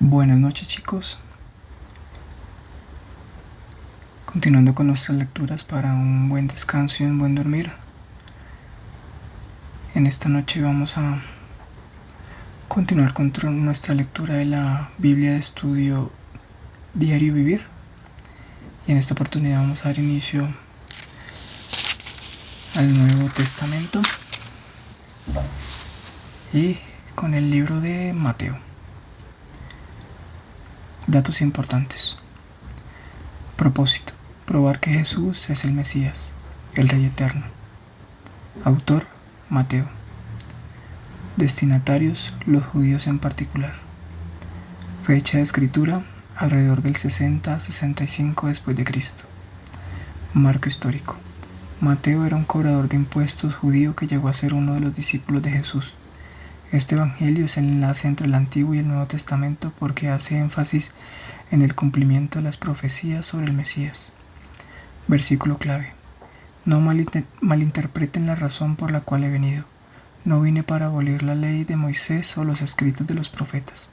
Buenas noches, chicos. Continuando con nuestras lecturas para un buen descanso y un buen dormir. En esta noche vamos a continuar con nuestra lectura de la Biblia de estudio Diario Vivir. Y en esta oportunidad vamos a dar inicio al Nuevo Testamento y con el libro de Mateo. Datos importantes. Propósito: probar que Jesús es el Mesías, el Rey Eterno. Autor: Mateo. Destinatarios: los judíos en particular. Fecha de escritura: alrededor del 60-65 después de Cristo. Marco histórico: Mateo era un cobrador de impuestos judío que llegó a ser uno de los discípulos de Jesús. Este evangelio es el enlace entre el Antiguo y el Nuevo Testamento porque hace énfasis en el cumplimiento de las profecías sobre el Mesías. Versículo clave: no malinterpreten la razón por la cual he venido. No vine para abolir la ley de Moisés o los escritos de los profetas.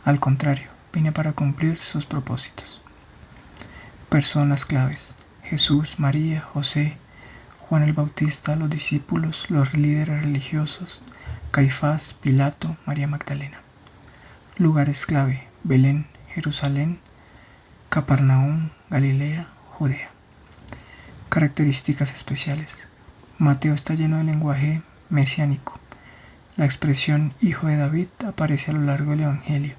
Al contrario, vine para cumplir sus propósitos. Personas claves: Jesús, María, José, Juan el Bautista, los discípulos, los líderes religiosos, Caifás, Pilato, María Magdalena. Lugares clave: Belén, Jerusalén, Capernaum, Galilea, Judea. Características especiales: Mateo está lleno de lenguaje mesiánico. La expresión hijo de David aparece a lo largo del Evangelio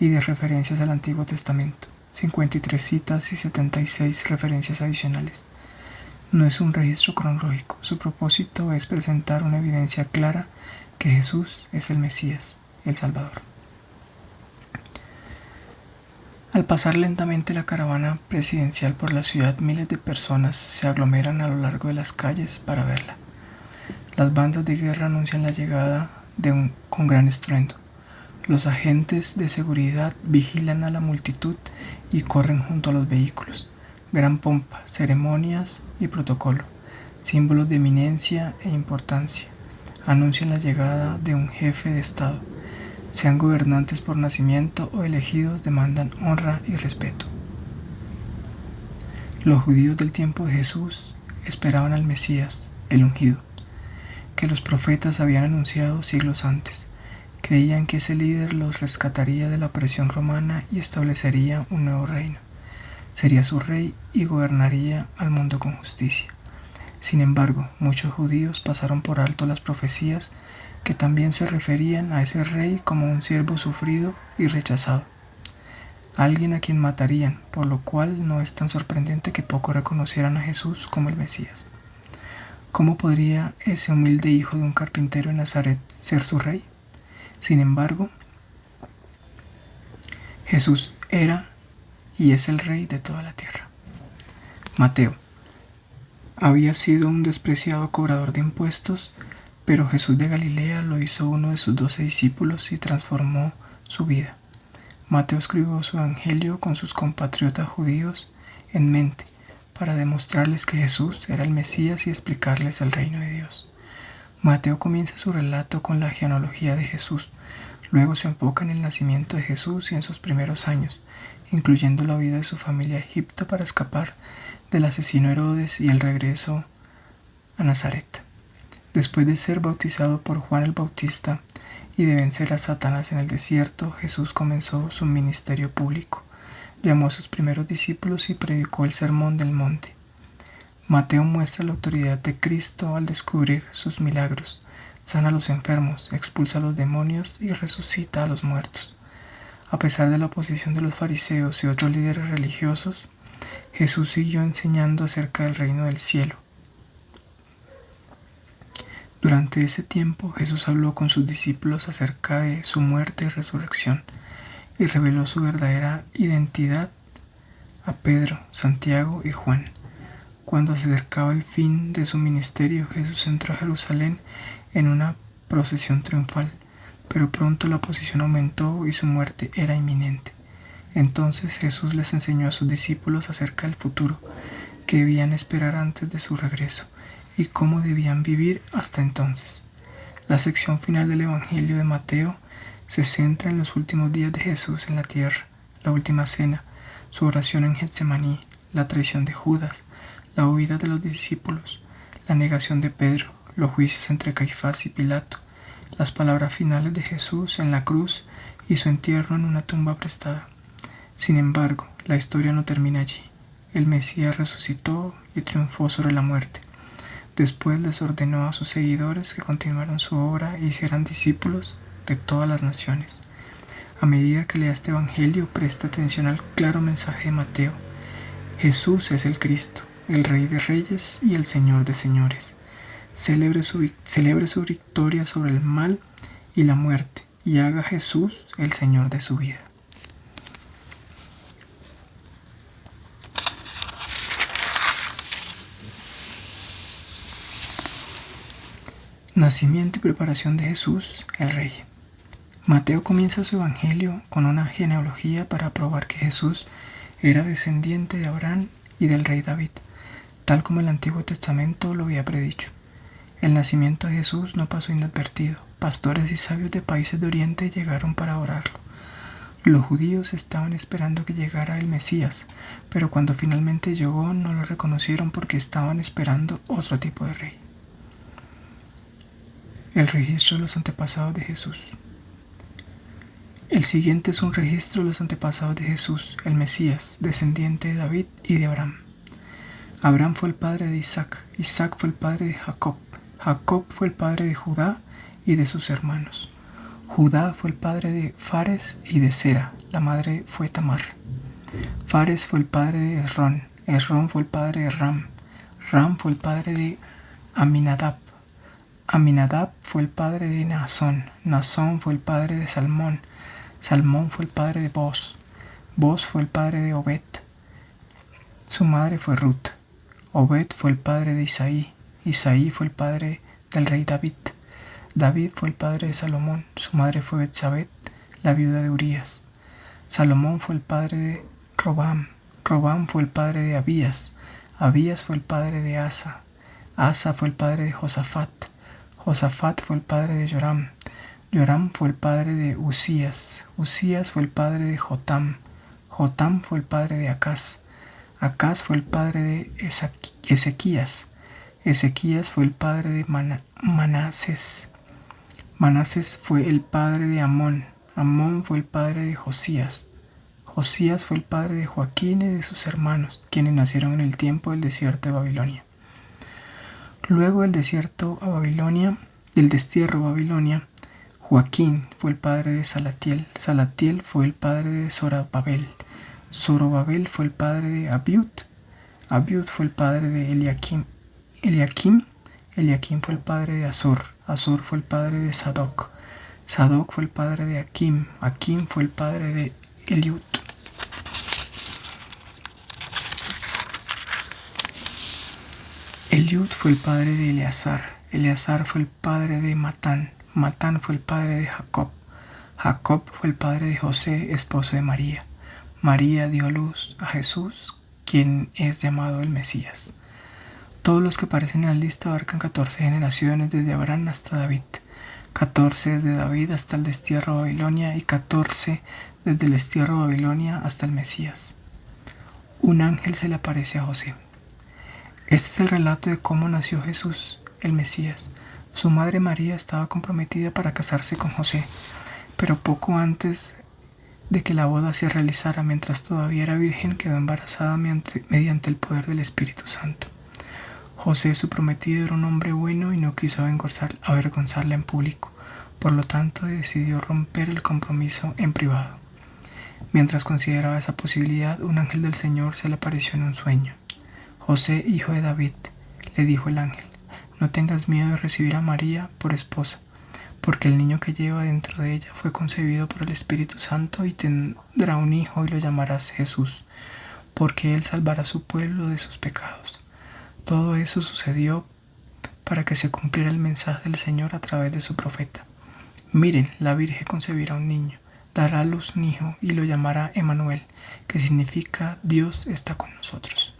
y de referencias al Antiguo Testamento, 53 citas y 76 referencias adicionales. No es un registro cronológico, su propósito es presentar una evidencia clara que Jesús es el Mesías, el Salvador. Al pasar lentamente la caravana presidencial por la ciudad, miles de personas se aglomeran a lo largo de las calles para verla. Las bandas de guerra anuncian la llegada con gran estruendo. Los agentes de seguridad vigilan a la multitud y corren junto a los vehículos. Gran pompa, ceremonias y protocolo, símbolos de eminencia e importancia, anuncian la llegada de un jefe de Estado. Sean gobernantes por nacimiento o elegidos, demandan honra y respeto. Los judíos del tiempo de Jesús esperaban al Mesías, el ungido, que los profetas habían anunciado siglos antes. Creían que ese líder los rescataría de la opresión romana y establecería un nuevo reino. Sería su rey y gobernaría al mundo con justicia. Sin embargo, muchos judíos pasaron por alto las profecías que también se referían a ese rey como un siervo sufrido y rechazado, alguien a quien matarían, por lo cual no es tan sorprendente que pocos reconocieran a Jesús como el Mesías. ¿Cómo podría ese humilde hijo de un carpintero en Nazaret ser su rey? Sin embargo, Jesús era y es el rey de toda la tierra. Mateo había sido un despreciado cobrador de impuestos, pero Jesús de Galilea lo hizo uno de sus 12 discípulos y transformó su vida. Mateo escribió su evangelio con sus compatriotas judíos en mente, para demostrarles que Jesús era el Mesías y explicarles el reino de Dios. Mateo comienza su relato con la genealogía de Jesús, luego se enfoca en el nacimiento de Jesús y en sus primeros años, incluyendo la huida de su familia a Egipto para escapar del asesino Herodes y el regreso a Nazaret. Después de ser bautizado por Juan el Bautista y de vencer a Satanás en el desierto, Jesús comenzó su ministerio público. Llamó a sus primeros discípulos y predicó el Sermón del Monte. Mateo muestra la autoridad de Cristo al descubrir sus milagros. Sana a los enfermos, expulsa a los demonios y resucita a los muertos. A pesar de la oposición de los fariseos y otros líderes religiosos, Jesús siguió enseñando acerca del reino del cielo. Durante ese tiempo, Jesús habló con sus discípulos acerca de su muerte y resurrección y reveló su verdadera identidad a Pedro, Santiago y Juan. Cuando se acercaba el fin de su ministerio, Jesús entró a Jerusalén en una procesión triunfal, pero pronto la oposición aumentó y su muerte era inminente. Entonces Jesús les enseñó a sus discípulos acerca del futuro que debían esperar antes de su regreso y cómo debían vivir hasta entonces. La sección final del Evangelio de Mateo se centra en los últimos días de Jesús en la tierra, la última cena, su oración en Getsemaní, la traición de Judas, la huida de los discípulos, la negación de Pedro, los juicios entre Caifás y Pilato, las palabras finales de Jesús en la cruz y su entierro en una tumba prestada. Sin embargo, la historia no termina allí. El Mesías resucitó y triunfó sobre la muerte. Después les ordenó a sus seguidores que continuaran su obra y hicieran discípulos de todas las naciones. A medida que lea este Evangelio, presta atención al claro mensaje de Mateo. Jesús es el Cristo, el Rey de Reyes y el Señor de Señores. Celebre su victoria sobre el mal y la muerte y haga a Jesús el Señor de su vida. Nacimiento y preparación de Jesús, el Rey. Mateo comienza su evangelio con una genealogía para probar que Jesús era descendiente de Abraham y del rey David, tal como el Antiguo Testamento lo había predicho. El nacimiento de Jesús no pasó inadvertido. Pastores y sabios de países de Oriente llegaron para adorarlo. Los judíos estaban esperando que llegara el Mesías, pero cuando finalmente llegó no lo reconocieron porque estaban esperando otro tipo de rey. El registro de los antepasados de Jesús. El siguiente es un registro de los antepasados de Jesús, el Mesías, descendiente de David y de Abraham. Abraham fue el padre de Isaac, Isaac fue el padre de Jacob, Jacob fue el padre de Judá y de sus hermanos. Judá fue el padre de Fares y de Sera, la madre fue Tamar. Fares fue el padre de Esrón, Esrón fue el padre de Ram, Ram fue el padre de Aminadab, Aminadab fue el padre de Naasón, Naasón fue el padre de Salmón, Salmón fue el padre de Boz, Boz fue el padre de Obed, su madre fue Ruth, Obed fue el padre de Isaí, Isaí fue el padre del rey David, David fue el padre de Salomón, su madre fue Betsabé, la viuda de Urías, Salomón fue el padre de Robam, Robam fue el padre de Abías, Abías fue el padre de Asa, Asa fue el padre de Josafat, Josafat fue el padre de Joram, Joram fue el padre de Usías, Usías fue el padre de Jotam, Jotam fue el padre de Acaz, Acaz fue el padre de Ezequías, Ezequías fue el padre de Manasés, Manasés fue el padre de Amón, Amón fue el padre de Josías, Josías fue el padre de Joaquín y de sus hermanos, quienes nacieron en el tiempo del desierto de Babilonia. Luego del destierro a Babilonia, Joaquín fue el padre de Salatiel, Salatiel fue el padre de Zorobabel, Zorobabel fue el padre de Abiud, Abiud fue el padre de Eliakim, Eliakim fue el padre de Azor, Azor fue el padre de Sadoc, Sadoc fue el padre de Akim, Akim fue el padre de Eliud. Eliud fue el padre de Eleazar, Eleazar fue el padre de Matán, Matán fue el padre de Jacob, Jacob fue el padre de José, esposo de María. María dio a luz a Jesús, quien es llamado el Mesías. Todos los que aparecen en la lista abarcan 14 generaciones desde Abraham hasta David, 14 desde David hasta el destierro a Babilonia y 14 desde el destierro a Babilonia hasta el Mesías. Un ángel se le aparece a José. Este es el relato de cómo nació Jesús, el Mesías. Su madre María estaba comprometida para casarse con José, pero poco antes de que la boda se realizara, mientras todavía era virgen, quedó embarazada mediante el poder del Espíritu Santo. José, su prometido, era un hombre bueno y no quiso avergonzarla en público, por lo tanto decidió romper el compromiso en privado. Mientras consideraba esa posibilidad, un ángel del Señor se le apareció en un sueño. José, hijo de David, le dijo el ángel, no tengas miedo de recibir a María por esposa, porque el niño que lleva dentro de ella fue concebido por el Espíritu Santo y tendrá un hijo y lo llamarás Jesús, porque él salvará a su pueblo de sus pecados. Todo eso sucedió para que se cumpliera el mensaje del Señor a través de su profeta. Miren, la Virgen concebirá un niño, dará a luz un hijo y lo llamará Emmanuel, que significa Dios está con nosotros.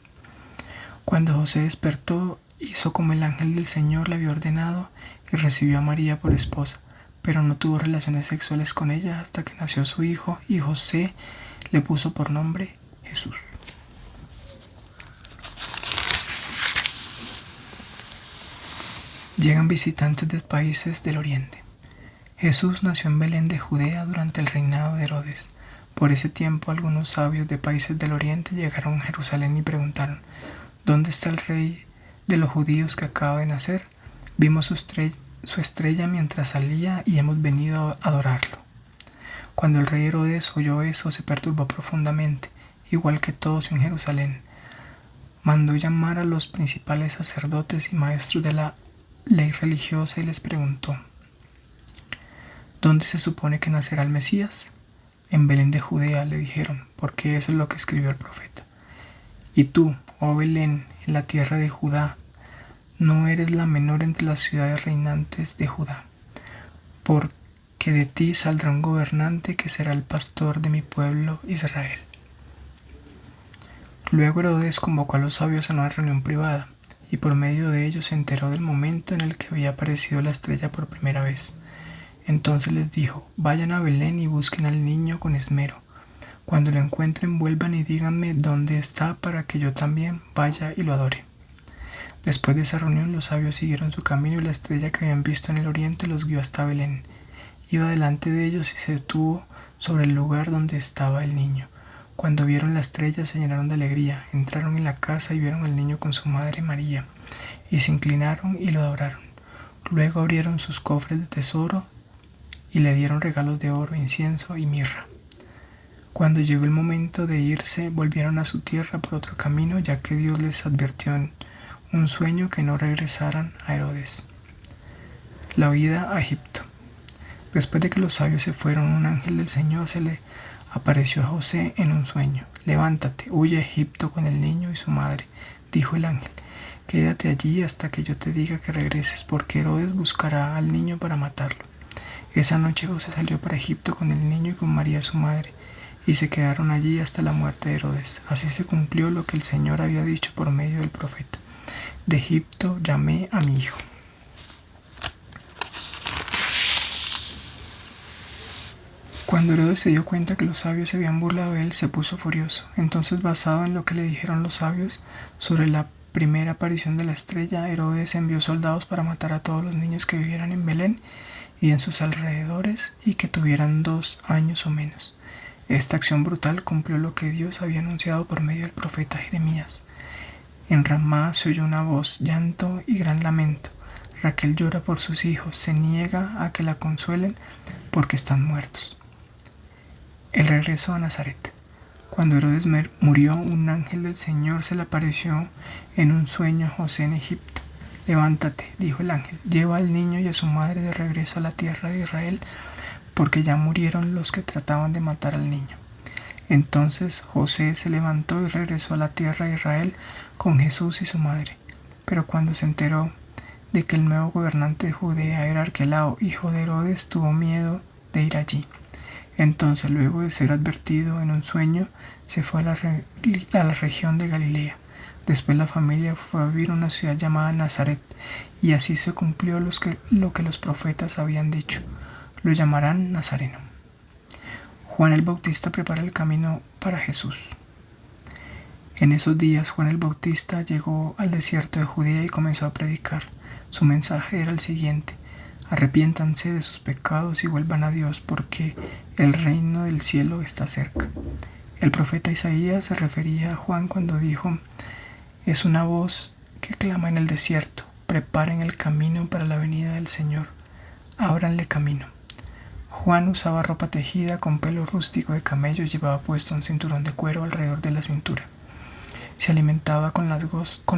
Cuando José despertó, hizo como el ángel del Señor le había ordenado y recibió a María por esposa, pero no tuvo relaciones sexuales con ella hasta que nació su hijo y José le puso por nombre Jesús. Llegan visitantes de países del Oriente. Jesús nació en Belén de Judea durante el reinado de Herodes. Por ese tiempo algunos sabios de países del Oriente llegaron a Jerusalén y preguntaron: ¿Dónde está el rey de los judíos que acaba de nacer? Vimos su estrella mientras salía y hemos venido a adorarlo. Cuando el rey Herodes oyó eso, se perturbó profundamente, igual que todos en Jerusalén. Mandó llamar a los principales sacerdotes y maestros de la ley religiosa y les preguntó: ¿Dónde se supone que nacerá el Mesías? En Belén de Judea, le dijeron, porque eso es lo que escribió el profeta. Y tú, oh Belén, en la tierra de Judá, no eres la menor entre las ciudades reinantes de Judá, porque de ti saldrá un gobernante que será el pastor de mi pueblo Israel. Luego Herodes convocó a los sabios a una reunión privada, y por medio de ellos se enteró del momento en el que había aparecido la estrella por primera vez. Entonces les dijo: vayan a Belén y busquen al niño con esmero. Cuando lo encuentren, vuelvan y díganme dónde está para que yo también vaya y lo adore. Después de esa reunión, los sabios siguieron su camino y la estrella que habían visto en el oriente los guió hasta Belén. Iba delante de ellos y se detuvo sobre el lugar donde estaba el niño. Cuando vieron la estrella se llenaron de alegría, entraron en la casa y vieron al niño con su madre María, y se inclinaron y lo adoraron. Luego abrieron sus cofres de tesoro y le dieron regalos de oro, incienso y mirra. Cuando llegó el momento de irse, volvieron a su tierra por otro camino, ya que Dios les advirtió en un sueño que no regresaran a Herodes. La huida a Egipto. Después de que los sabios se fueron, un ángel del Señor se le apareció a José en un sueño. Levántate, huye a Egipto con el niño y su madre, dijo el ángel. Quédate allí hasta que yo te diga que regreses, porque Herodes buscará al niño para matarlo. Esa noche José salió para Egipto con el niño y con María su madre, y se quedaron allí hasta la muerte de Herodes. Así se cumplió lo que el Señor había dicho por medio del profeta: de Egipto llamé a mi hijo. Cuando Herodes se dio cuenta que los sabios se habían burlado de él, se puso furioso. Entonces, basado en lo que le dijeron los sabios sobre la primera aparición de la estrella, Herodes envió soldados para matar a todos los niños que vivieran en Belén y en sus alrededores y que tuvieran 2 años o menos. Esta acción brutal cumplió lo que Dios había anunciado por medio del profeta Jeremías. En Ramá se oyó una voz, llanto y gran lamento. Raquel llora por sus hijos, se niega a que la consuelen porque están muertos. El regreso a Nazaret. Cuando Herodes murió, un ángel del Señor se le apareció en un sueño a José en Egipto. Levántate, dijo el ángel, lleva al niño y a su madre de regreso a la tierra de Israel, porque ya murieron los que trataban de matar al niño. Entonces José se levantó y regresó a la tierra de Israel con Jesús y su madre. Pero cuando se enteró de que el nuevo gobernante de Judea era Arquelao, hijo de Herodes, tuvo miedo de ir allí. Entonces, luego de ser advertido en un sueño, se fue a la región de Galilea. Después la familia fue a vivir en una ciudad llamada Nazaret, y así se cumplió lo que los profetas habían dicho: lo llamarán Nazareno. Juan el Bautista prepara el camino para Jesús. En esos días Juan el Bautista llegó al desierto de Judea y comenzó a predicar. Su mensaje era el siguiente: arrepiéntanse de sus pecados y vuelvan a Dios, porque el reino del cielo está cerca. El profeta Isaías se refería a Juan cuando dijo: es una voz que clama en el desierto, preparen el camino para la venida del Señor, ábranle camino. Juan usaba ropa tejida con pelo rústico de camello y llevaba puesto un cinturón de cuero alrededor de la cintura. Se alimentaba con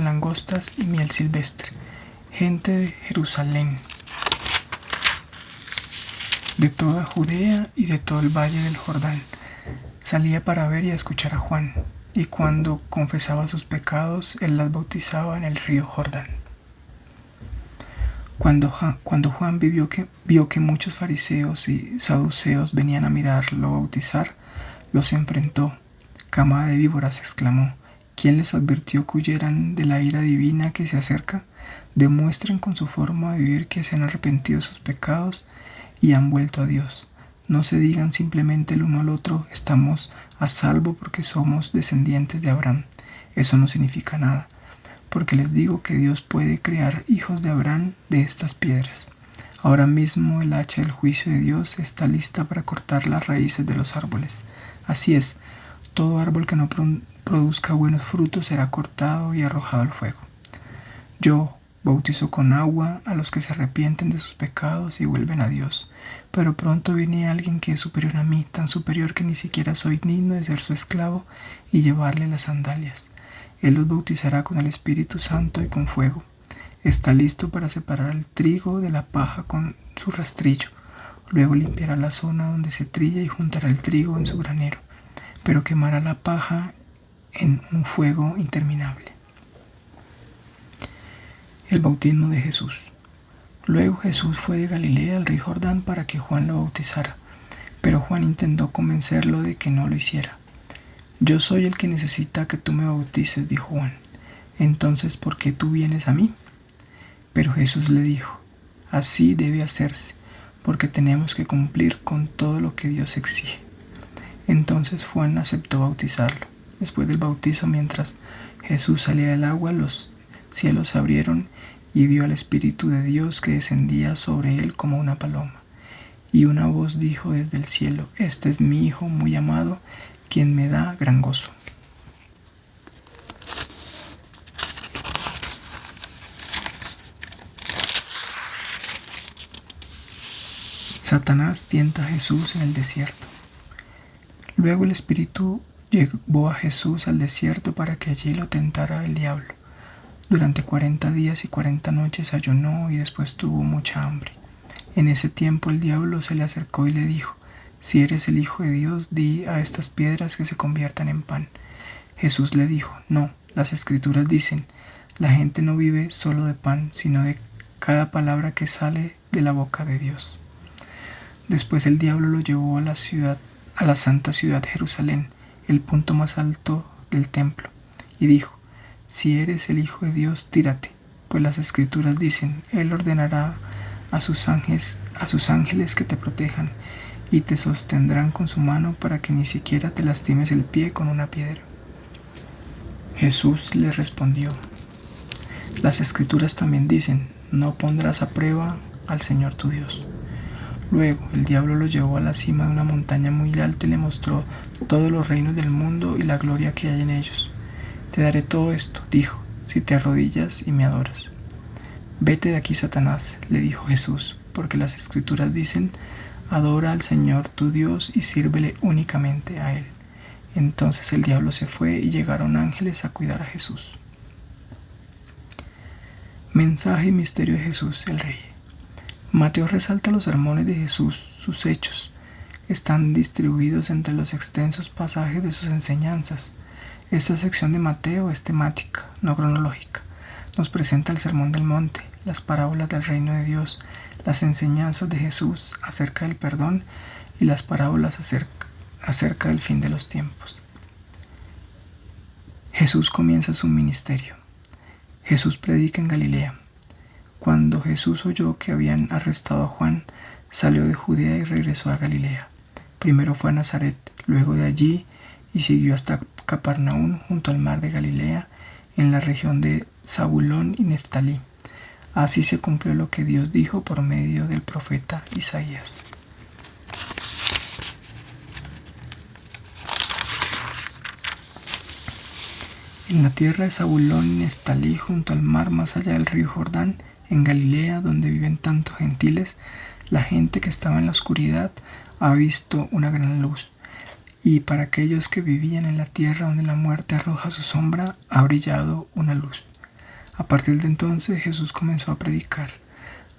langostas y miel silvestre. Gente de Jerusalén, de toda Judea y de todo el valle del Jordán, salía para ver y escuchar a Juan, y cuando confesaba sus pecados, él las bautizaba en el río Jordán. Cuando Juan vio que muchos fariseos y saduceos venían a mirarlo bautizar, los enfrentó. Camada de víboras, exclamó: ¿quién les advirtió que huyeran de la ira divina que se acerca? Demuestren con su forma de vivir que se han arrepentido de sus pecados y han vuelto a Dios. No se digan simplemente el uno al otro, estamos a salvo porque somos descendientes de Abraham. Eso no significa nada, porque les digo que Dios puede crear hijos de Abraham de estas piedras. Ahora mismo el hacha del juicio de Dios está lista para cortar las raíces de los árboles. Así es, todo árbol que no produzca buenos frutos será cortado y arrojado al fuego. Yo bautizo con agua a los que se arrepienten de sus pecados y vuelven a Dios. Pero pronto viene alguien que es superior a mí, tan superior que ni siquiera soy digno de ser su esclavo y llevarle las sandalias. Él los bautizará con el Espíritu Santo y con fuego. Está listo para separar el trigo de la paja con su rastrillo. Luego limpiará la zona donde se trilla y juntará el trigo en su granero, pero quemará la paja en un fuego interminable. El bautismo de Jesús. Luego Jesús fue de Galilea al río Jordán para que Juan lo bautizara, pero Juan intentó convencerlo de que no lo hiciera. Yo soy el que necesita que tú me bautices, dijo Juan. Entonces, ¿por qué tú vienes a mí? Pero Jesús le dijo, así debe hacerse, porque tenemos que cumplir con todo lo que Dios exige. Entonces Juan aceptó bautizarlo. Después del bautizo, mientras Jesús salía del agua, los cielos se abrieron y vio al Espíritu de Dios que descendía sobre él como una paloma. Y una voz dijo desde el cielo, este es mi Hijo muy amado, quien me da gran gozo. Satanás tienta a Jesús en el desierto. Luego el Espíritu llevó a Jesús al desierto para que allí lo tentara el diablo. Durante 40 días y 40 noches ayunó y después tuvo mucha hambre. En ese tiempo el diablo se le acercó y le dijo, si eres el Hijo de Dios, di a estas piedras que se conviertan en pan. Jesús le dijo, no, las Escrituras dicen, la gente no vive solo de pan, sino de cada palabra que sale de la boca de Dios. Después el diablo lo llevó a la santa ciudad Jerusalén, el punto más alto del templo, y dijo, si eres el Hijo de Dios, tírate, pues las Escrituras dicen, Él ordenará a sus ángeles que te protejan, y te sostendrán con su mano para que ni siquiera te lastimes el pie con una piedra. Jesús le respondió, las Escrituras también dicen, no pondrás a prueba al Señor tu Dios. Luego el diablo lo llevó a la cima de una montaña muy alta y le mostró todos los reinos del mundo y la gloria que hay en ellos. Te daré todo esto, dijo, si te arrodillas y me adoras. Vete de aquí, Satanás, le dijo Jesús, porque las Escrituras dicen, adora al Señor tu Dios y sírvele únicamente a Él. Entonces el diablo se fue y llegaron ángeles a cuidar a Jesús. Mensaje y misterio de Jesús el Rey. Mateo resalta los sermones de Jesús, sus hechos. Están distribuidos entre los extensos pasajes de sus enseñanzas. Esta sección de Mateo es temática, no cronológica. Nos presenta el Sermón del Monte, las parábolas del reino de Dios, las enseñanzas de Jesús acerca del perdón y las parábolas acerca del fin de los tiempos. Jesús comienza su ministerio. Jesús predica en Galilea. Cuando Jesús oyó que habían arrestado a Juan, salió de Judea y regresó a Galilea. Primero fue a Nazaret, luego de allí y siguió hasta Capernaum junto al mar de Galilea, en la región de Zabulón y Neftalí. Así se cumplió lo que Dios dijo por medio del profeta Isaías. En la tierra de Zabulón y Neftalí, junto al mar más allá del río Jordán, en Galilea, donde viven tantos gentiles, la gente que estaba en la oscuridad ha visto una gran luz. Y para aquellos que vivían en la tierra donde la muerte arroja su sombra, ha brillado una luz. A partir de entonces Jesús comenzó a predicar.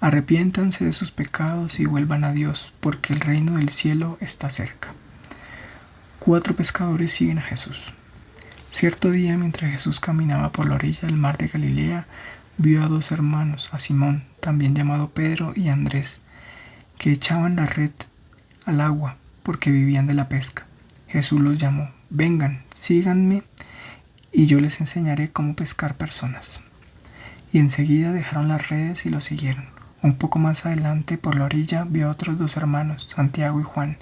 Arrepiéntanse de sus pecados y vuelvan a Dios, porque el reino del cielo está cerca. 4 pescadores siguen a Jesús. Cierto día, mientras Jesús caminaba por la orilla del mar de Galilea, vio a 2 hermanos, a Simón, también llamado Pedro, y a Andrés, que echaban la red al agua, porque vivían de la pesca. Jesús los llamó, vengan, síganme, y yo les enseñaré cómo pescar personas. Y enseguida dejaron las redes y lo siguieron. Un poco más adelante, por la orilla, vio a otros 2 hermanos, Santiago y Juan,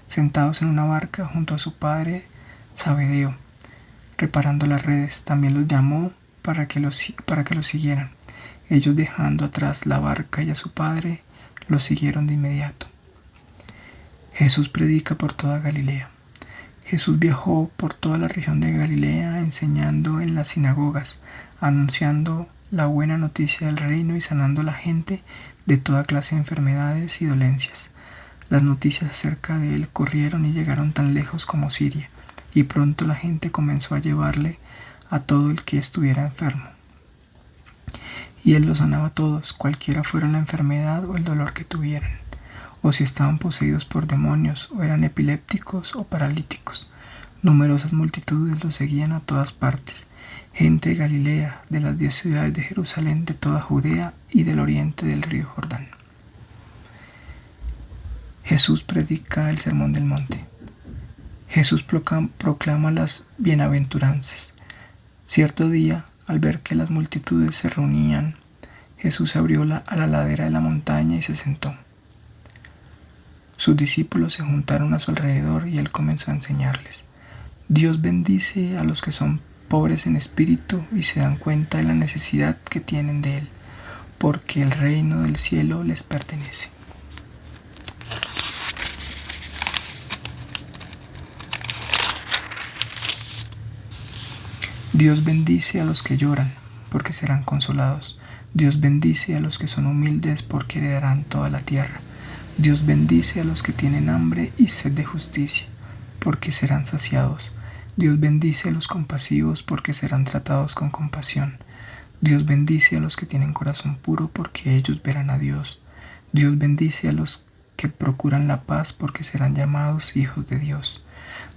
sentados en una barca junto a su padre Zebedeo, reparando las redes. También los llamó para que los siguieran. Ellos, dejando atrás la barca y a su padre, los siguieron de inmediato. Jesús predica por toda Galilea. Jesús viajó por toda la región de Galilea, enseñando en las sinagogas, anunciando la buena noticia del reino y sanando a la gente de toda clase de enfermedades y dolencias. Las noticias acerca de él corrieron y llegaron tan lejos como Siria, y pronto la gente comenzó a llevarle a todo el que estuviera enfermo. Y él los sanaba a todos, cualquiera fuera la enfermedad o el dolor que tuvieran, o si estaban poseídos por demonios, o eran epilépticos o paralíticos. Numerosas multitudes los seguían a todas partes, gente de Galilea, de las 10 ciudades de Jerusalén, de toda Judea y del oriente del río Jordán. Jesús predica el Sermón del Monte. Jesús proclama las bienaventuranzas. Cierto día, al ver que las multitudes se reunían, Jesús se abrió a la ladera de la montaña y se sentó. Sus discípulos se juntaron a su alrededor y él comenzó a enseñarles. Dios bendice a los que son pobres en espíritu y se dan cuenta de la necesidad que tienen de él, porque el reino del cielo les pertenece. Dios bendice a los que lloran, porque serán consolados. Dios bendice a los que son humildes, porque heredarán toda la tierra. Dios bendice a los que tienen hambre y sed de justicia, porque serán saciados. Dios bendice a los compasivos, porque serán tratados con compasión. Dios bendice a los que tienen corazón puro, porque ellos verán a Dios. Dios bendice a los que procuran la paz, porque serán llamados hijos de Dios.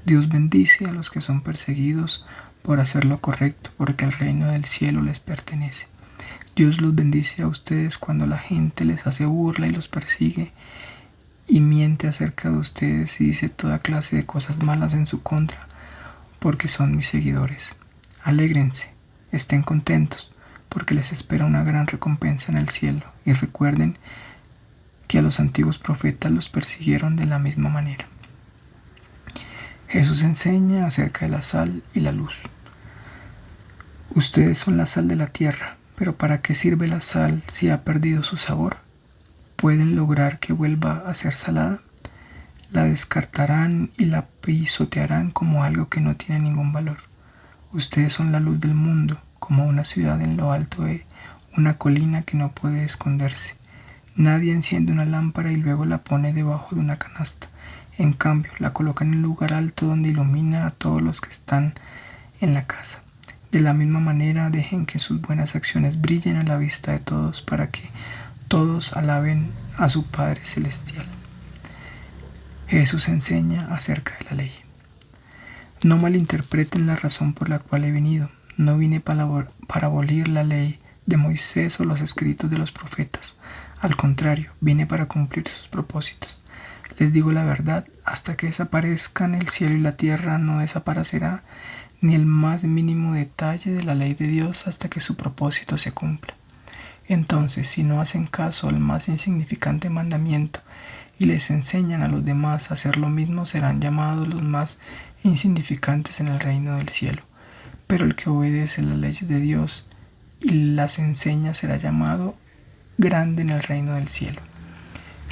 Dios bendice a los que son perseguidos por hacer lo correcto, porque el reino del cielo les pertenece. Dios los bendice a ustedes cuando la gente les hace burla y los persigue y miente acerca de ustedes y dice toda clase de cosas malas en su contra, porque son mis seguidores. Alégrense, estén contentos, porque les espera una gran recompensa en el cielo, y recuerden que a los antiguos profetas los persiguieron de la misma manera. Jesús enseña acerca de la sal y la luz. Ustedes son la sal de la tierra, pero ¿para qué sirve la sal si ha perdido su sabor? ¿Pueden lograr que vuelva a ser salada? La descartarán y la pisotearán como algo que no tiene ningún valor. Ustedes son la luz del mundo, como una ciudad en lo alto de una colina que no puede esconderse. Nadie enciende una lámpara y luego la pone debajo de una canasta. En cambio, la colocan en un lugar alto donde ilumina a todos los que están en la casa. De la misma manera, dejen que sus buenas acciones brillen a la vista de todos para que todos alaben a su Padre Celestial. Jesús enseña acerca de la ley. No malinterpreten la razón por la cual he venido. No vine para abolir la ley de Moisés o los escritos de los profetas. Al contrario, vine para cumplir sus propósitos. Les digo la verdad, hasta que desaparezcan el cielo y la tierra, no desaparecerá ni el más mínimo detalle de la ley de Dios hasta que su propósito se cumpla. Entonces, si no hacen caso al más insignificante mandamiento y les enseñan a los demás a hacer lo mismo, serán llamados los más insignificantes en el reino del cielo. Pero el que obedece las leyes de Dios y las enseña será llamado grande en el reino del cielo.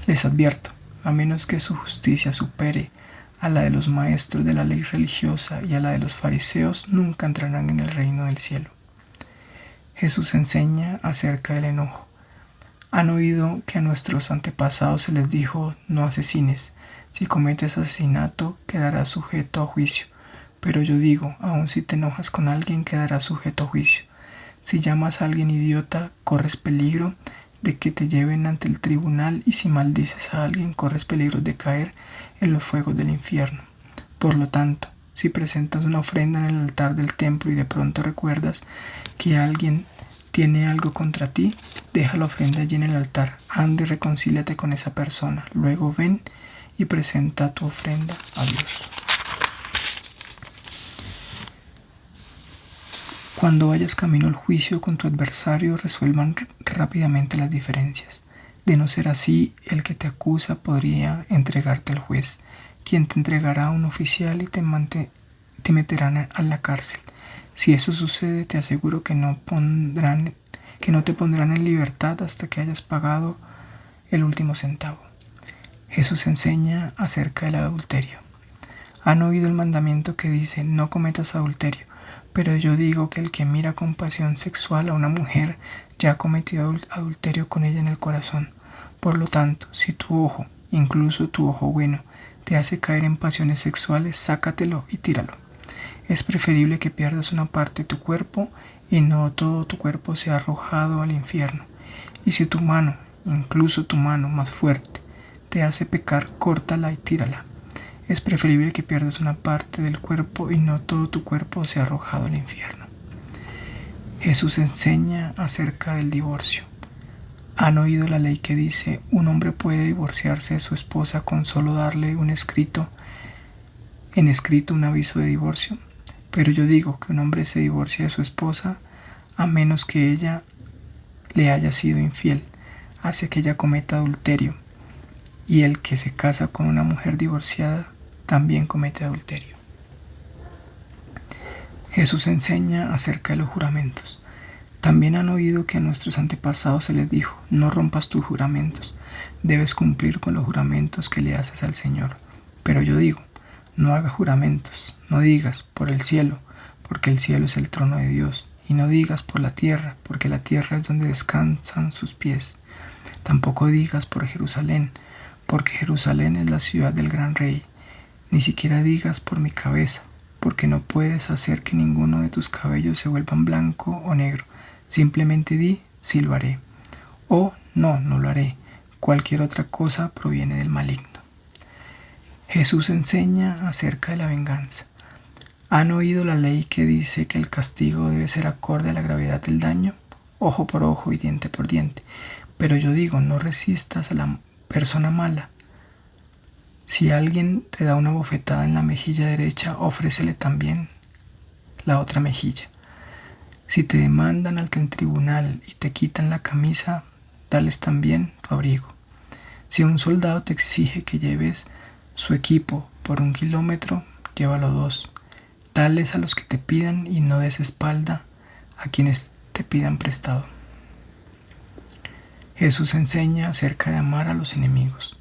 Les advierto, a menos que su justicia supere a la de los maestros de la ley religiosa y a la de los fariseos, nunca entrarán en el reino del cielo. Jesús enseña acerca del enojo. Han oído que a nuestros antepasados se les dijo: no asesines. Si cometes asesinato, quedarás sujeto a juicio. Pero yo digo, aun si te enojas con alguien, quedarás sujeto a juicio. Si llamas a alguien idiota, corres peligro de que te lleven ante el tribunal, y si maldices a alguien, corres peligro de caer en los fuegos del infierno. Por lo tanto, si presentas una ofrenda en el altar del templo y de pronto recuerdas que alguien tiene algo contra ti, deja la ofrenda allí en el altar, anda y reconcíliate con esa persona. Luego ven y presenta tu ofrenda a Dios. Cuando vayas camino al juicio con tu adversario, resuelvan rápidamente las diferencias. De no ser así, el que te acusa podría entregarte al juez, quien te entregará a un oficial y te meterán a la cárcel. Si eso sucede, te aseguro que no te pondrán en libertad hasta que hayas pagado el último centavo. Jesús enseña acerca del adulterio. Han oído el mandamiento que dice: no cometas adulterio, pero yo digo que el que mira con pasión sexual a una mujer ya ha cometido adulterio con ella en el corazón. Por lo tanto, si tu ojo, incluso tu ojo bueno, te hace caer en pasiones sexuales, sácatelo y tíralo. Es preferible que pierdas una parte de tu cuerpo y no todo tu cuerpo sea arrojado al infierno. Y si tu mano, incluso tu mano más fuerte, te hace pecar, córtala y tírala. Es preferible que pierdas una parte del cuerpo y no todo tu cuerpo sea arrojado al infierno. Jesús enseña acerca del divorcio. ¿Han oído la ley que dice: un hombre puede divorciarse de su esposa con solo darle en escrito un aviso de divorcio? Pero yo digo que un hombre se divorcia de su esposa a menos que ella le haya sido infiel, hace que ella cometa adulterio, y el que se casa con una mujer divorciada también comete adulterio. Jesús enseña acerca de los juramentos. También han oído que a nuestros antepasados se les dijo: no rompas tus juramentos, debes cumplir con los juramentos que le haces al Señor. Pero yo digo: no hagas juramentos, no digas por el cielo, porque el cielo es el trono de Dios, y no digas por la tierra, porque la tierra es donde descansan sus pies. Tampoco digas por Jerusalén, porque Jerusalén es la ciudad del gran rey. Ni siquiera digas por mi cabeza, porque no puedes hacer que ninguno de tus cabellos se vuelvan blanco o negro. Simplemente di: sí lo haré, o no, no lo haré. Cualquier otra cosa proviene del maligno. Jesús enseña acerca de la venganza. ¿Han oído la ley que dice que el castigo debe ser acorde a la gravedad del daño? Ojo por ojo y diente por diente. Pero yo digo: no resistas a la persona mala. Si alguien te da una bofetada en la mejilla derecha, ofrécele también la otra mejilla. Si te demandan ante el tribunal y te quitan la camisa, dales también tu abrigo. Si un soldado te exige que lleves su equipo por 1 kilómetro, llévalo 2. Dales a los que te pidan y no des espalda a quienes te pidan prestado. Jesús enseña acerca de amar a los enemigos.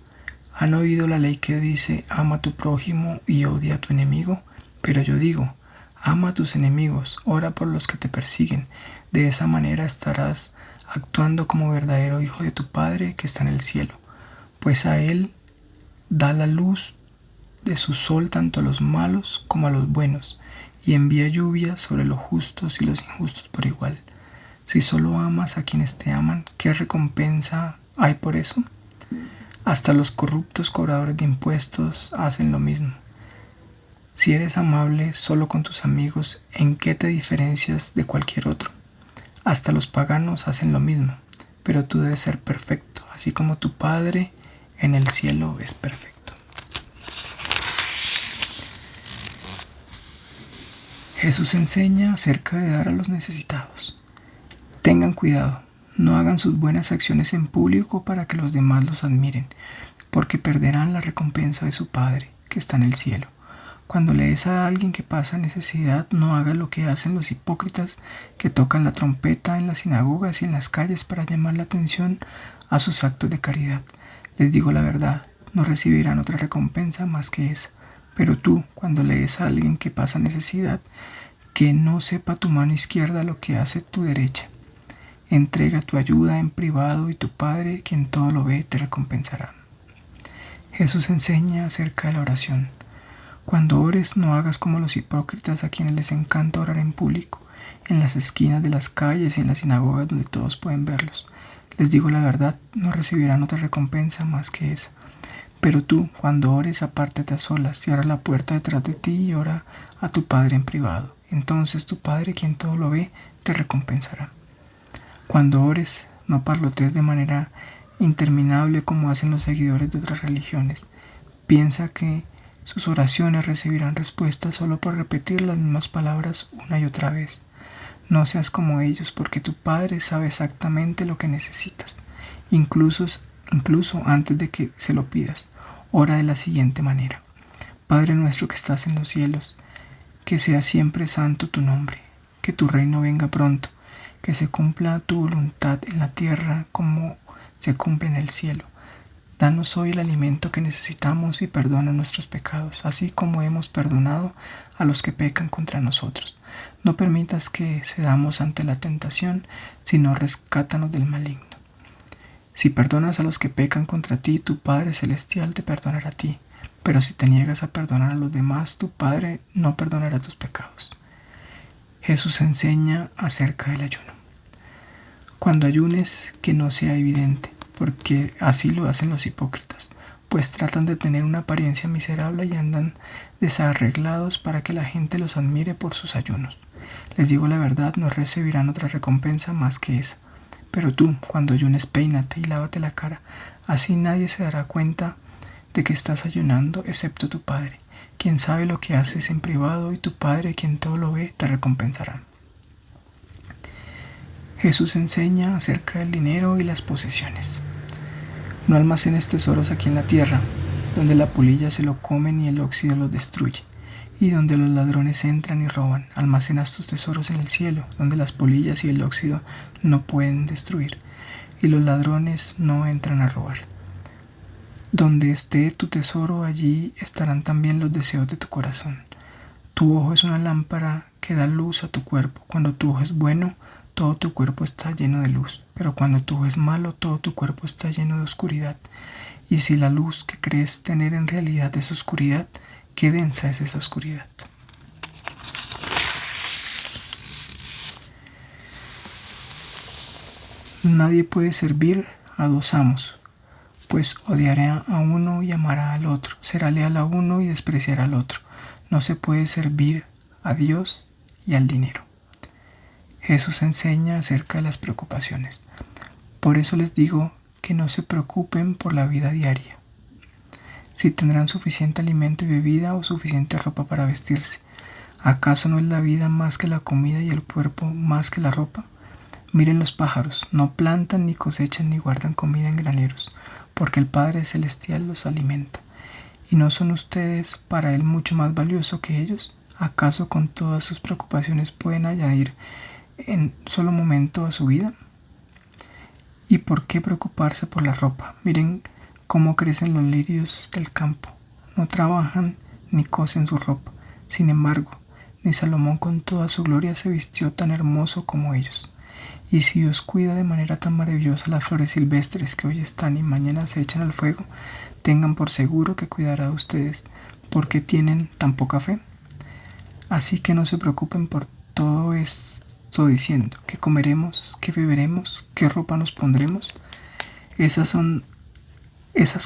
¿Han oído la ley que dice: ama a tu prójimo y odia a tu enemigo? Pero yo digo: ama a tus enemigos, ora por los que te persiguen. De esa manera estarás actuando como verdadero hijo de tu Padre que está en el cielo, pues a Él da la luz de su sol tanto a los malos como a los buenos, y envía lluvia sobre los justos y los injustos por igual. Si solo amas a quienes te aman, ¿qué recompensa hay por eso? Hasta los corruptos cobradores de impuestos hacen lo mismo. Si eres amable solo con tus amigos, ¿en qué te diferencias de cualquier otro? Hasta los paganos hacen lo mismo, pero tú debes ser perfecto, así como tu Padre en el cielo es perfecto. Jesús enseña acerca de dar a los necesitados. Tengan cuidado, no hagan sus buenas acciones en público para que los demás los admiren, porque perderán la recompensa de su Padre, que está en el cielo. Cuando le des a alguien que pasa necesidad, no hagas lo que hacen los hipócritas que tocan la trompeta en las sinagogas y en las calles para llamar la atención a sus actos de caridad. Les digo la verdad, no recibirán otra recompensa más que esa. Pero tú, cuando le des a alguien que pasa necesidad, que no sepa tu mano izquierda lo que hace tu derecha. Entrega tu ayuda en privado y tu Padre, quien todo lo ve, te recompensará. Jesús enseña acerca de la oración. Cuando ores, no hagas como los hipócritas a quienes les encanta orar en público, en las esquinas de las calles y en las sinagogas donde todos pueden verlos. Les digo la verdad, no recibirán otra recompensa más que esa. Pero tú, cuando ores, apártate a solas, cierra la puerta detrás de ti y ora a tu Padre en privado. Entonces tu Padre, quien todo lo ve, te recompensará. Cuando ores, no parlotees de manera interminable como hacen los seguidores de otras religiones. Piensa que sus oraciones recibirán respuesta solo por repetir las mismas palabras una y otra vez. No seas como ellos, porque tu Padre sabe exactamente lo que necesitas, incluso incluso antes de que se lo pidas. Ora de la siguiente manera: Padre nuestro que estás en los cielos, que sea siempre santo tu nombre, que tu reino venga pronto, que se cumpla tu voluntad en la tierra como se cumple en el cielo. Danos hoy el alimento que necesitamos y perdona nuestros pecados, así como hemos perdonado a los que pecan contra nosotros. No permitas que cedamos ante la tentación, sino rescátanos del maligno. Si perdonas a los que pecan contra ti, tu Padre Celestial te perdonará a ti. Pero si te niegas a perdonar a los demás, tu Padre no perdonará tus pecados. Jesús enseña acerca del ayuno. Cuando ayunes, que no sea evidente, porque así lo hacen los hipócritas, pues tratan de tener una apariencia miserable y andan desarreglados para que la gente los admire por sus ayunos. Les digo la verdad, no recibirán otra recompensa más que esa. Pero tú, cuando ayunes, peínate y lávate la cara, así nadie se dará cuenta de que estás ayunando excepto tu Padre, quien sabe lo que haces en privado, y tu Padre, quien todo lo ve, te recompensará. Jesús enseña acerca del dinero y las posesiones. No almacenes tesoros aquí en la tierra, donde la polilla se lo comen y el óxido los destruye, y donde los ladrones entran y roban. Almacenas tus tesoros en el cielo, donde las polillas y el óxido no pueden destruir, y los ladrones no entran a robar. Donde esté tu tesoro, allí estarán también los deseos de tu corazón. Tu ojo es una lámpara que da luz a tu cuerpo. Cuando tu ojo es bueno, todo tu cuerpo está lleno de luz, pero cuando tu ojo es malo, todo tu cuerpo está lleno de oscuridad. Y si la luz que crees tener en realidad es oscuridad, qué densa es esa oscuridad. Nadie puede servir a dos amos, pues odiará a uno y amará al otro, será leal a uno y despreciará al otro. No se puede servir a Dios y al dinero. Jesús enseña acerca de las preocupaciones. Por eso les digo que no se preocupen por la vida diaria, si tendrán suficiente alimento y bebida o suficiente ropa para vestirse. ¿Acaso no es la vida más que la comida y el cuerpo más que la ropa? Miren los pájaros, no plantan, ni cosechan, ni guardan comida en graneros, porque el Padre Celestial los alimenta. ¿Y no son ustedes para Él mucho más valioso que ellos? ¿Acaso con todas sus preocupaciones pueden añadir en solo momento a su vida? ¿Y por qué preocuparse por la ropa? Miren cómo crecen los lirios del campo. No trabajan ni cosen su ropa. Sin embargo, ni Salomón con toda su gloria se vistió tan hermoso como ellos. Y si Dios cuida de manera tan maravillosa las flores silvestres que hoy están y mañana se echan al fuego, tengan por seguro que cuidará de ustedes. ¿Por qué tienen tan poca fe? Así que no se preocupen por todo esto diciendo: ¿qué comeremos? ¿Qué beberemos? ¿Qué ropa nos pondremos? Esas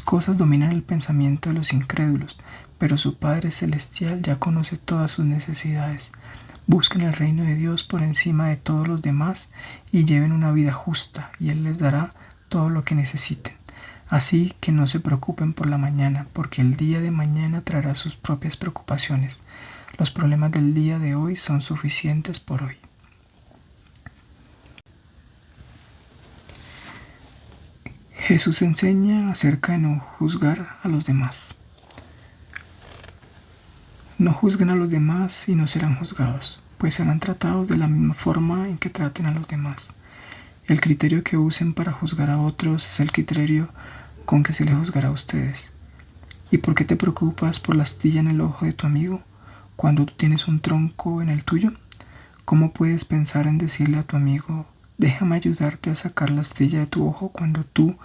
cosas dominan el pensamiento de los incrédulos, pero su Padre Celestial ya conoce todas sus necesidades. Busquen el reino de Dios por encima de todos los demás y lleven una vida justa, y Él les dará todo lo que necesiten. Así que no se preocupen por la mañana, porque el día de mañana traerá sus propias preocupaciones. Los problemas del día de hoy son suficientes por hoy. Jesús enseña acerca de no juzgar a los demás. No juzguen a los demás y no serán juzgados, pues serán tratados de la misma forma en que traten a los demás. El criterio que usen para juzgar a otros es el criterio con que se les juzgará a ustedes. ¿Y por qué te preocupas por la astilla en el ojo de tu amigo cuando tú tienes un tronco en el tuyo? ¿Cómo puedes pensar en decirle a tu amigo: déjame ayudarte a sacar la astilla de tu ojo, cuando tú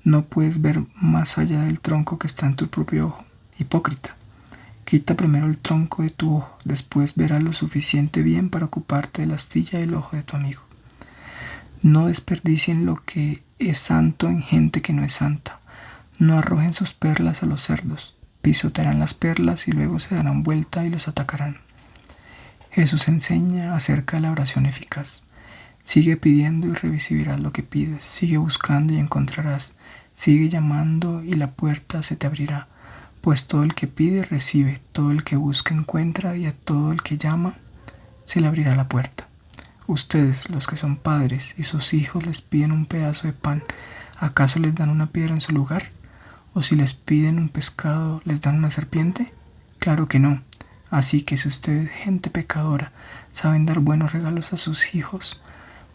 no puedes ver más allá del tronco que está en tu propio ojo? Hipócrita. Quita primero el tronco de tu ojo, después verás lo suficiente bien para ocuparte de la astilla del ojo de tu amigo. No desperdicien lo que es santo en gente que no es santa. No arrojen sus perlas a los cerdos. Pisotearán las perlas y luego se darán vuelta y los atacarán. Jesús enseña acerca de la oración eficaz. Sigue pidiendo y recibirás lo que pides. Sigue buscando y encontrarás. Sigue llamando y la puerta se te abrirá. Pues todo el que pide recibe, todo el que busca encuentra, y a todo el que llama se le abrirá la puerta. Ustedes, los que son padres, y sus hijos les piden un pedazo de pan, ¿acaso les dan una piedra en su lugar? ¿O si les piden un pescado, les dan una serpiente? Claro que no. Así que si ustedes, gente pecadora, saben dar buenos regalos a sus hijos,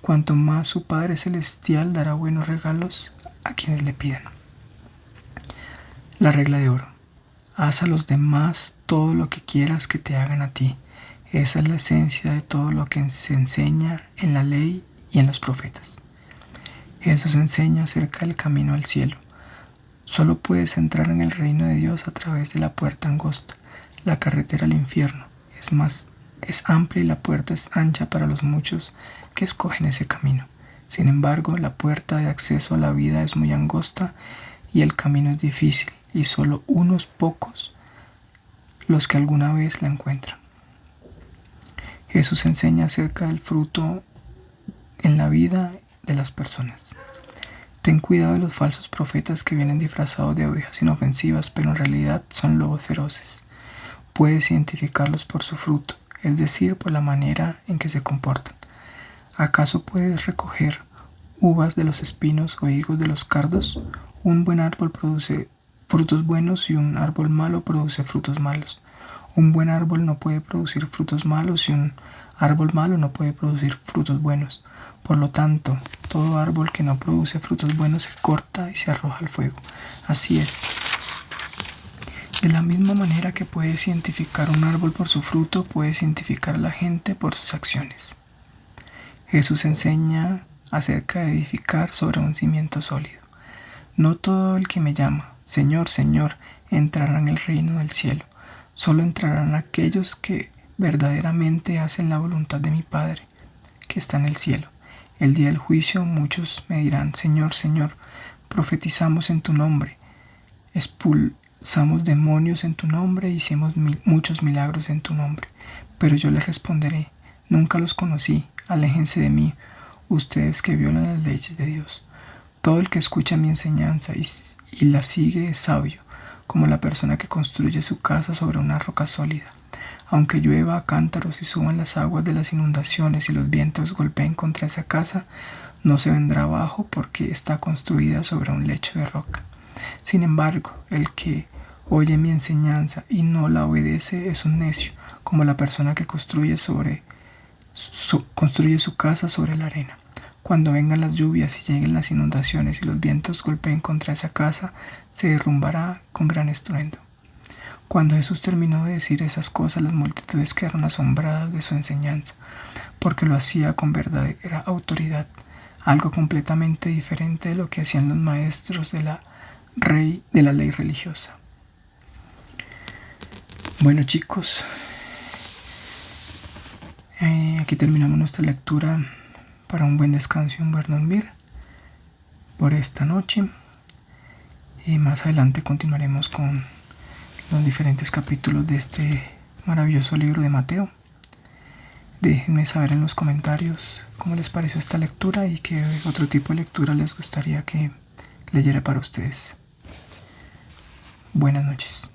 cuanto más su Padre Celestial dará buenos regalos a quienes le pidan. La regla de oro. Haz a los demás todo lo que quieras que te hagan a ti. Esa es la esencia de todo lo que se enseña en la ley y en los profetas. Jesús enseña acerca del camino al cielo. Solo puedes entrar en el reino de Dios a través de la puerta angosta, la carretera al infierno. Es amplia y la puerta es ancha para los muchos que escogen ese camino. Sin embargo, la puerta de acceso a la vida es muy angosta y el camino es difícil, y solo unos pocos los que alguna vez la encuentran. Jesús enseña acerca del fruto en la vida de las personas. Ten cuidado de los falsos profetas que vienen disfrazados de ovejas inofensivas, pero en realidad son lobos feroces. Puedes identificarlos por su fruto, es decir, por la manera en que se comportan. ¿Acaso puedes recoger uvas de los espinos o higos de los cardos? Un buen árbol produce frutos buenos y un árbol malo produce frutos malos. Un buen árbol no puede producir frutos malos y un árbol malo no puede producir frutos buenos. Por lo tanto, todo árbol que no produce frutos buenos se corta y se arroja al fuego. Así es. De la misma manera que puedes identificar un árbol por su fruto, puedes identificar a la gente por sus acciones. Jesús enseña acerca de edificar sobre un cimiento sólido. No todo el que me llama, Señor, Señor, entrará en el reino del cielo. Solo entrarán aquellos que verdaderamente hacen la voluntad de mi Padre, que está en el cielo. El día del juicio muchos me dirán, Señor, Señor, profetizamos en tu nombre, expulsamos demonios en tu nombre, hicimos muchos milagros en tu nombre. Pero yo les responderé, nunca los conocí, aléjense de mí, ustedes que violan las leyes de Dios. Todo el que escucha mi enseñanza y la sigue es sabio, como la persona que construye su casa sobre una roca sólida. Aunque llueva a cántaros y suban las aguas de las inundaciones y los vientos golpeen contra esa casa, no se vendrá abajo porque está construida sobre un lecho de roca. Sin embargo, el que oye mi enseñanza y no la obedece es un necio, como la persona que construye su casa sobre la arena. Cuando vengan las lluvias y lleguen las inundaciones y los vientos golpeen contra esa casa, se derrumbará con gran estruendo. Cuando Jesús terminó de decir esas cosas, las multitudes quedaron asombradas de su enseñanza, porque lo hacía con verdadera autoridad, algo completamente diferente de lo que hacían los maestros de la ley religiosa. Bueno, chicos, aquí terminamos nuestra lectura para un buen descanso y un buen dormir por esta noche. Y más adelante continuaremos con los diferentes capítulos de este maravilloso libro de Mateo. Déjenme saber en los comentarios cómo les pareció esta lectura y qué otro tipo de lectura les gustaría que leyera para ustedes. Buenas noches.